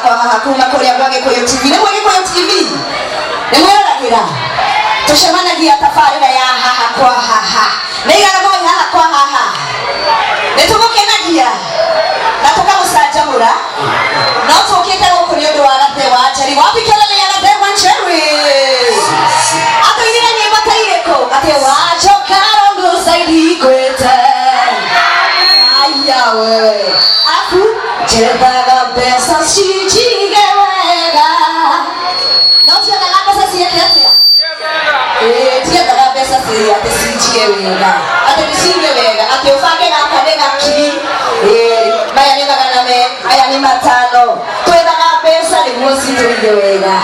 kwa haha kuma kuria gwage kwa TV ne gwage kwa TV ne mweragira tushemanagia tafarira ya haha kwa haha ne igana mo haha kwa haha ne tumukenagia na tukamusajamura no tukite guku ni undu wa gathe wa njeri wapi kelele ya gathe wa njeri ato ine ni bataire ko gathe wa jokaro ngusaidi kwete aya wewe aku jebaga pesa sijigewega no jebaga pesa sijigewega jebaga pesa sijigewega ate sijigewega ate ufake na kadega ki maya ni maganame aya ni matano twebaga pesa ni mwosi tuigewega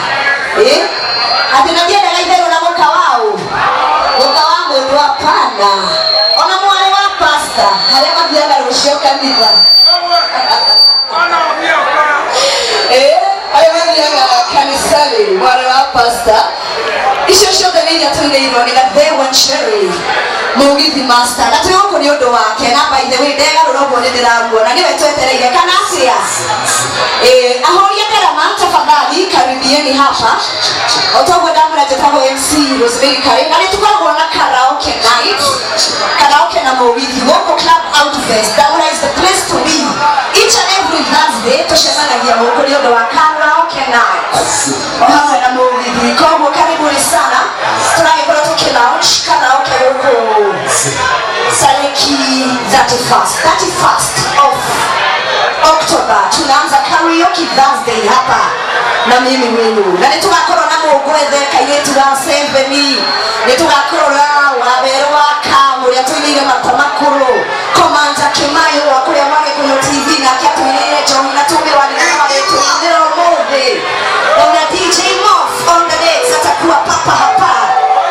ate nadia na gaithero na moka wao moka wangu ndo hapana ona mwale wa pasta hale mabiaga rushio kanisa ayo mabiaga kanisani mwale wa pasta isho shoga ni yatunde ino ni gathe wa njeri mugithi master na tuyoko ni undu wake na by the way ndega rurogo ni ndiramwo na niwe twetereire kana asia ahoria karama tafadhali karibieni hapa otogo damra jetabo MC Rosemary Kare na tukoragwo na karaoke night karaoke na mugithi woko club outfest that is the place to be each and every Thursday tushemanagia huko ni undu wa karaoke night ohamwe na mugithi komo karibuni sana tunagekora tukilaunch karaoke huko Saleki 31st of October tunaanza karaoke Thursday hapa na mimi wenu na nitugakora na mugwethe kayetu ga Seveni nitugakora waberwa kamuria tuinire matamakuru komanja kimayo wa kuria mage kuno TV na kiatuire John na tumbe wa nina wetu ndio mode on the DJ Moff on the decks atakuwa papa hapa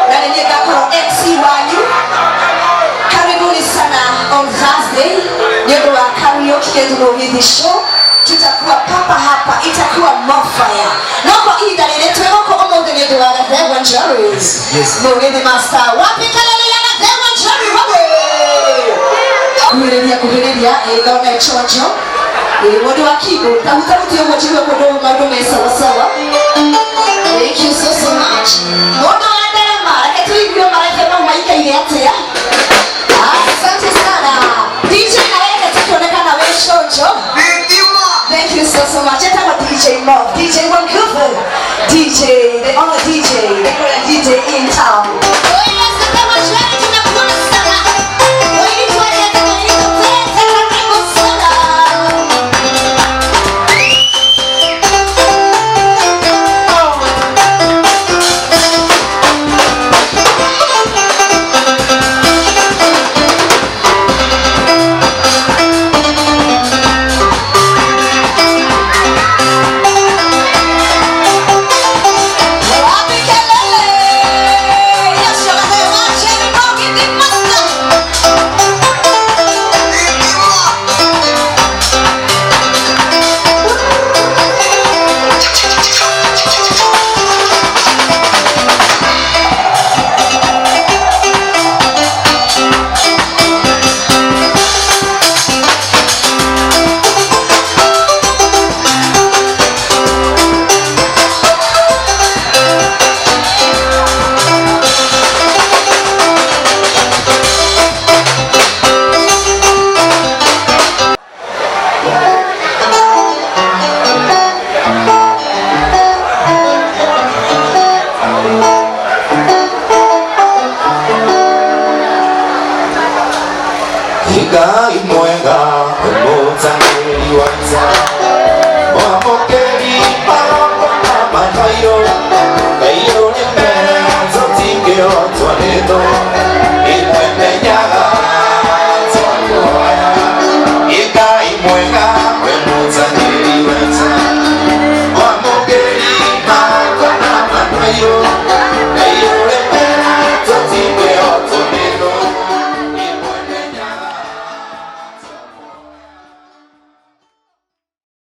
na ningekakora MC wanyu karibuni sana on Thursday ndio wa karaoke yetu hivi show tutakuwa papa hapa itakuwa mofaya noko ida ile tweko omo de ndio wa gathe wa njeri mugithi master wapi kalele ya gathe wa njeri wabe kuhireria ngona chocho wodi wa kibo tahutaruti omo chiwe kodo maundu me sawa sawa thank you so much modo adema etuigwe marake no maika ile atia asante sana DJ na wewe tukionekana wewe chocho thank you so much eta kwa DJ Moff DJ Wankufu DJ the only DJ the great DJ in town Yo